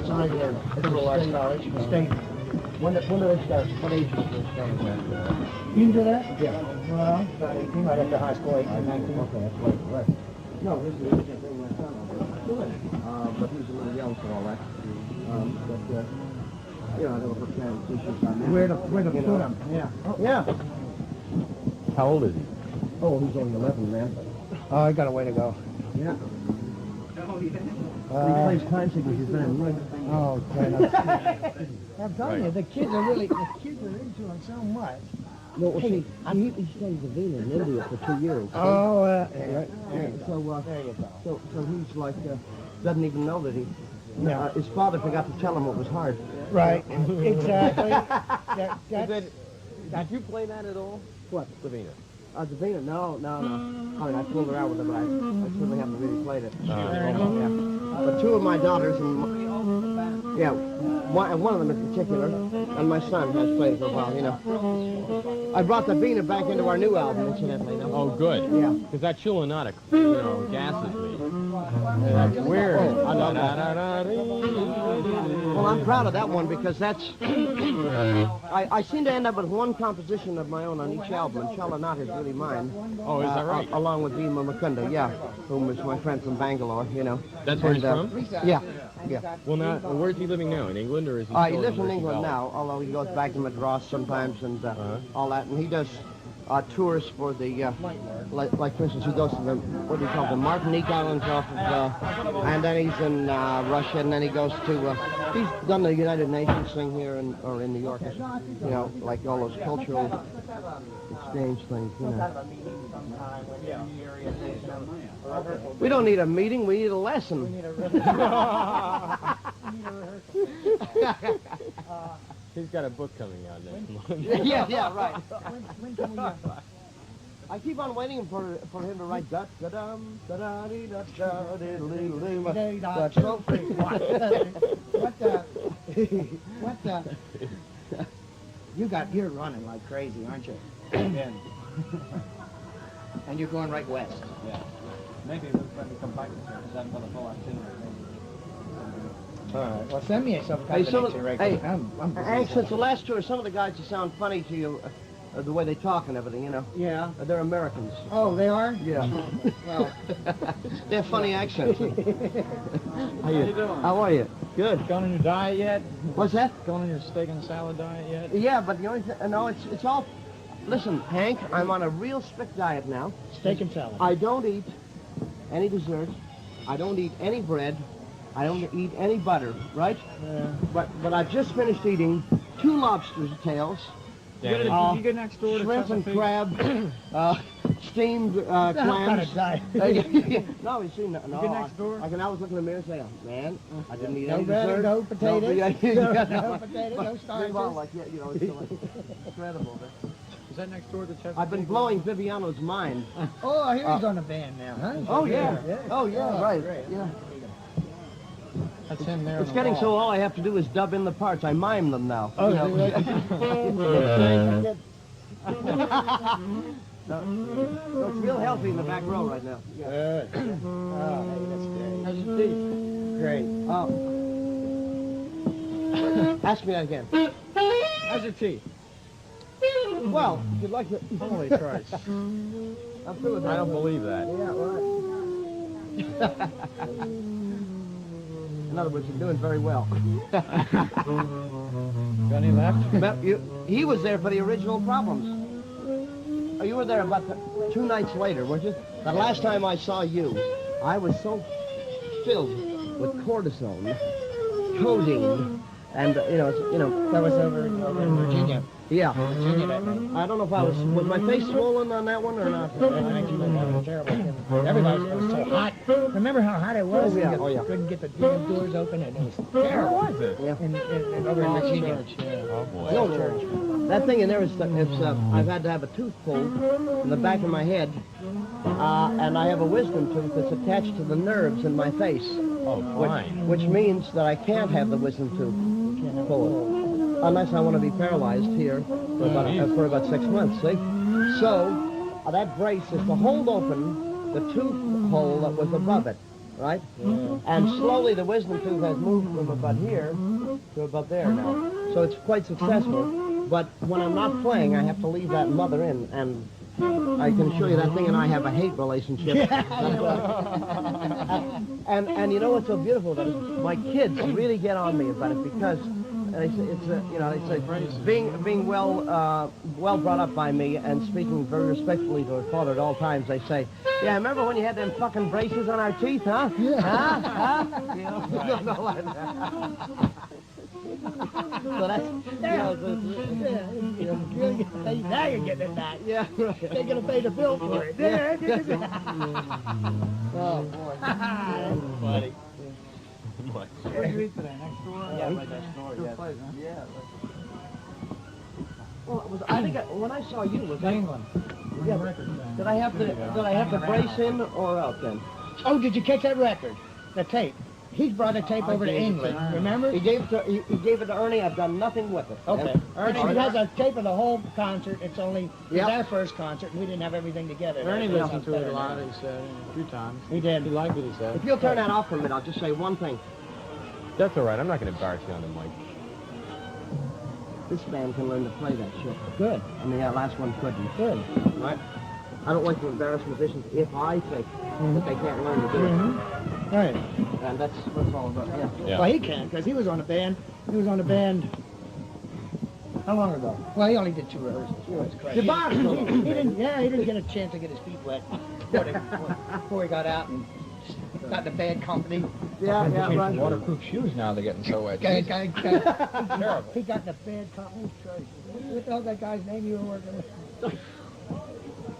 right here. It's a state college. State. When do they start? What age is this thing? You can do that? Yeah. Well, about 18, right after high school, 18, 19. Okay, that's right. No, this is the thing my son was. But he's a little young for all that. I never put issues on that. Where to put him? Yeah. Yeah. How old is he? Oh, he's only 11, man. Oh, I got a way to go. Yeah. He plays time signals. He's been in rugby. Oh, okay. I'm telling you, the kids are into him so much. No, well, see, he studied the Vina in India for 2 years. Oh, right. There you go. So he's like, doesn't even know that he... Yeah. His father forgot to tell him what was hard. Right. Exactly. Did you play that at all? What? The Vina. The Vina? No. I mean, I fooled around with it, but I certainly haven't really played it. But two of my daughters and... one of them in particular, and my son has played for a while, I brought the Vina back into our new album, incidentally. Oh, good. Yeah. Because that Chillinotic, gasses me. That's weird. I love that. Well, I'm proud of that one because that's... I seem to end up with one composition of my own on each album, and Chillinotic is really mine. Oh, is that right? Along with Bhima Mukunda, whom is my friend from Bangalore, That's where he's from? Yeah. Well, now, where's he living now? In England, or is he He lives in England now, although he goes back to Madras sometimes and all that. And he does tours for the, like for instance, he goes to the, what do you call it, the Martinique Islands off of, and then he's in Russia, and then he goes to, he's done the United Nations thing here or in New York, like all those cultural exchange things, We don't need a meeting, we need a lesson. He's got a book coming out next month. Yeah, right. When can we, I keep on waiting for him to write da da dum da da dee da da diddly doo. What the? You're running like crazy, aren't you? And you're going right west. Yeah. Maybe when we come back this year, because I haven't got a full itinerary. All right. Well, send me some Hey, I'm Hank, since the last tour, some of the guys that sound funny to you, the way they talk and everything, Yeah. They're Americans. Oh, they are? Yeah. Well, they have funny accents. How you doing? How are you? Good. Going on your diet yet? What's that? Going on your steak and salad diet yet? Yeah, but the only thing, no, it's all... Listen, Hank, I'm on a real strict diet now. steak and salad. I don't eat any dessert. I don't eat any bread. I don't eat any butter, right? Yeah. But I've just finished eating 2 lobster's tails. Did you get next door to shrimp and crab, steamed What kind clams. of diet? No, you see, no. get next door? I can always look in the mirror and say, oh, man, I didn't eat No any bread, dessert. no potatoes, No potatoes, no starches. Well, like, it's incredible. Is that next door to Chesapeake? I've been blowing Viviano's mind. Oh, I hear he's on the band now, huh? Oh, yeah. Oh, yeah, right. Great. Yeah. That's him there. It's getting so all I have to do is dub in the parts. I mime them now. Oh, No, it's real healthy in the back row right now. Good. Oh, that's great. How's your teeth? Great. Oh. Ask me that again. How's your teeth? Well, if you'd like to... Holy Christ. I'm through with that. I don't believe that. Yeah, right. In other words, you're doing very well. Got any left? He was there for the original Problems. Oh, you were there about 2 nights later, weren't you? The last time I saw you, I was so filled with cortisone, codeine, and That was over in Virginia. Yeah. Virginia, that night. I don't know if was my face swollen on that one or not. That was terrible. Everybody was so hot. Remember how hot it was? Oh, yeah. You Oh, yeah. couldn't get the doors open, and it was terrible. What was it? Yeah. Over in Virginia. Oh, boy. No, that thing in there is, I've had to have a tooth pulled in the back of my head, and I have a wisdom tooth that's attached to the nerves in my face, Oh, fine. which means that I can't have the wisdom tooth pulled unless I want to be paralyzed here for about 6 months. See, so that brace is to hold open the tooth hole that was above it. right? And slowly the wisdom tooth has moved from about here to about there now. So it's quite successful. But when I'm not playing, I have to leave that mother in, and I can assure you that thing and I have a hate relationship. And you know what's so beautiful about it? My kids really get on me about it because being well brought up by me and speaking very respectfully to her father at all times. They say, "Yeah, remember when you had them fucking braces on our teeth, huh? Yeah. Huh? You know, like that." So that's, now you're getting it back. yeah, right. They're going to pay the bill for it. Oh, boy. Funny. Where did you eat today? Next door? Yeah, right next door, Good yes. place, huh? Yeah. Well, I think when I saw you was England. Yeah, did I have to brace in or out then? Oh, did you catch that record? The tape. He brought a tape over to England, remember? He gave it to Ernie. I've done nothing with it. Okay. Ernie He has a tape of the whole concert. It's only Yep. our first concert, and we didn't have everything together. Ernie That's listened to it better a lot, now. he said, a few times. He did. He liked what he said. If you'll turn that off for a minute, I'll just say one thing. That's all right. I'm not going to embarrass you on the mic. This band can learn to play that shit. Good. I mean, that last one couldn't. Good. Right? I don't like to embarrass musicians if I think that they can't learn to do it. Right. And that's what it's all about. Yeah. Yeah. Well, he can, because he was on a band. He was on a band. How long ago? Well, he only did 2 rehearsals. He was crazy. Goodbye. He didn't get a chance to get his feet wet before he got out and got in a bad company. Yeah, right. Waterproof shoes now, they're getting so wet. Terrible. Terrible. He got in a bad company. What the hell that guy's name you were working with?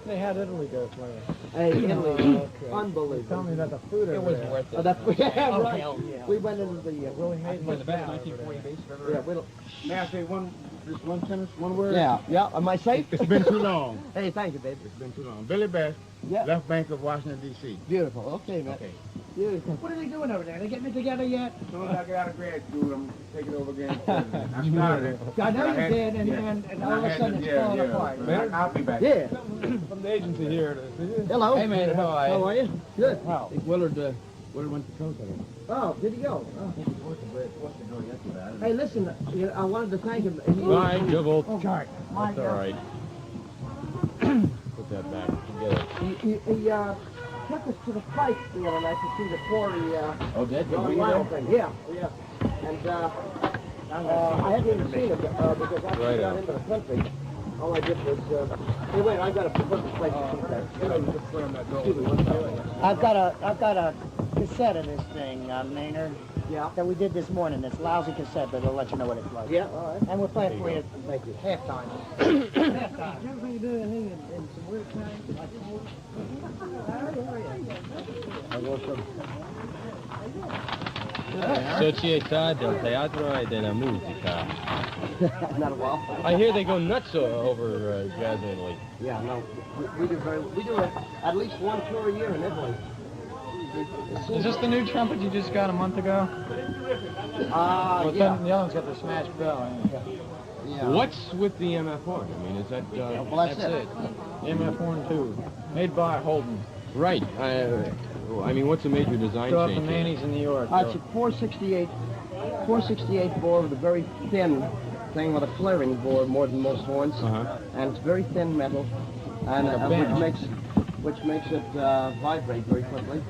They had Italy go play. Hey, Italy, Okay. unbelievable. Tell me that the food It was worth Oh, that's, yeah, Oh, right. hell yeah. We went into the Really made The best 1940 bass you've ever yeah, we don't, May I say just one sentence, one word? yeah. Am I safe? It's been too long. Hey, thank you, baby. It's been too long. Billy Best, Yeah. left bank of Washington, D.C. Beautiful. Okay, man. Okay. Beautiful. What are they doing over there? They getting it together yet? As soon as I get out of grad school, I'm taking over again. I started. I know you had- did, and all of a sudden it's falling apart. I'll be back. Yeah. From the agency here. Hello. Hey, man, how are you? How are you? Good. Wow. Willard went to Coast. Oh, did he go? Oh. Hey, listen, I wanted to thank him. Bye, Jubal. Oh, God. That's all right. Put that back. Get it. He took us to the fight the other night to see the quarry. Oh, did wild thing. Yeah. And I hadn't even seen it because after Right we got on. into the country, all I did was. Hey, wait, I got to put this place to that. Excuse me, what's that? I've got a cassette of this thing, Maynard, Yeah. that we did this morning. It's a lousy cassette, but it'll let you know what it's like. Yeah. All right. And we'll play it for you Thank you. halftime. Halftime. You do anything in some weird Società del Teatro e della Musica. Not a while. I hear they go nuts over jazz in Italy. Yeah, no, we do at least one tour a year in Italy. Is this the new trumpet you just got a month ago? Yeah. The other one's got the smashed bell. Yeah. What's with the MF horn? I mean, is that... Well, that's it. MF Horn 2, made by Holden. Right. I mean, what's the major design Still up in change? here? Manny's in New York. It's a 468 board with a very thin thing with a flaring board more than most horns, and it's very thin metal, and which makes it vibrate very quickly,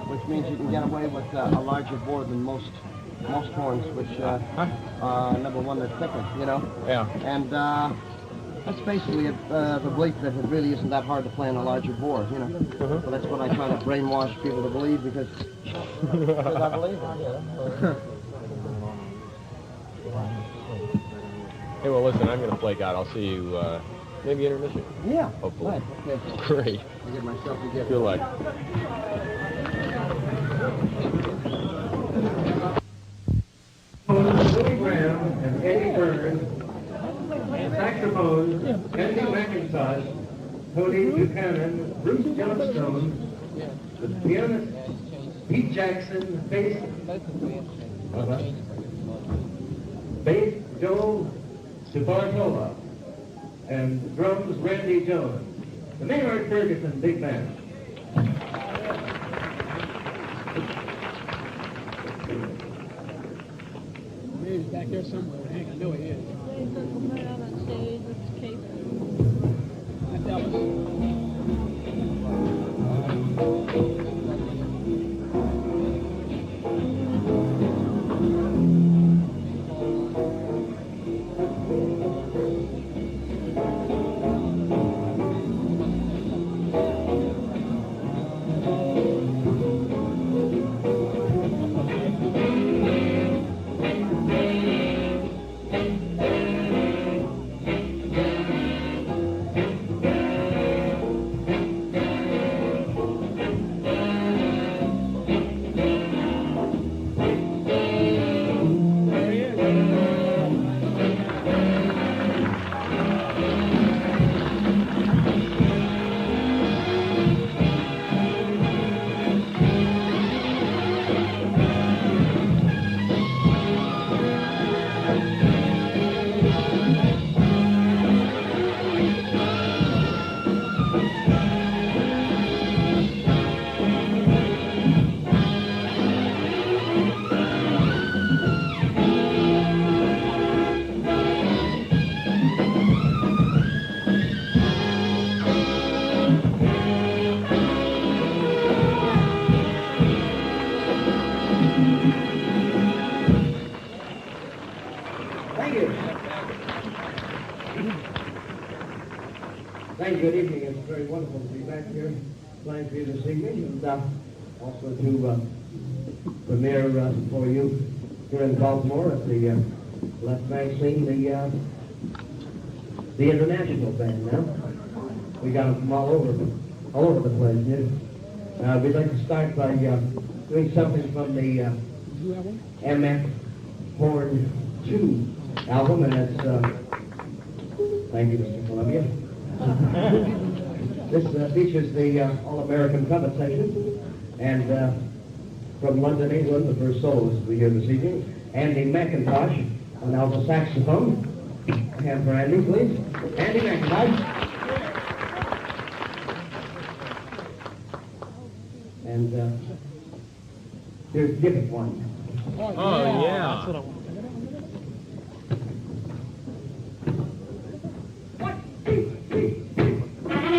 which means you can get away with a larger board than most horns, which number one, they're thicker, you know. Yeah. And that's basically the belief that it really isn't that hard to play on a larger board, you know. So that's what I try to brainwash people to believe because I believe it. Hey, well, listen, I'm going to flake out. I'll see you maybe intermission. Yeah. Hopefully. Right. Okay. Great. I get myself together. Good luck. Billy Graham and Eddie Byrne, saxophone, Andy McIntosh, Tony Buchanan, Bruce Johnstone, the pianist, Pete Jackson, bass Joe DeBartola, and drums Randy Jones. The Maynard Ferguson Big Band. back there somewhere. Hank, I know he is. That's Elvis. There he is. Thank you. Thank you. Good evening. It's very wonderful to be back here playing for you this evening, and also to premiere for you here in Baltimore at the Left Magazine, the international band. Now we got them from all over the place. Yeah. We'd like to start by doing something from the MF Horn 2 album, and it's thank you, Mr. Columbia. This features the All-American Trumpet Section, and from London, England, the first soloist we hear this evening, Andy McIntosh on alto saxophone. A hand for Andy, please. Andy McIntosh. And here's Give It One. Oh, yeah. That's what I want. Thank you.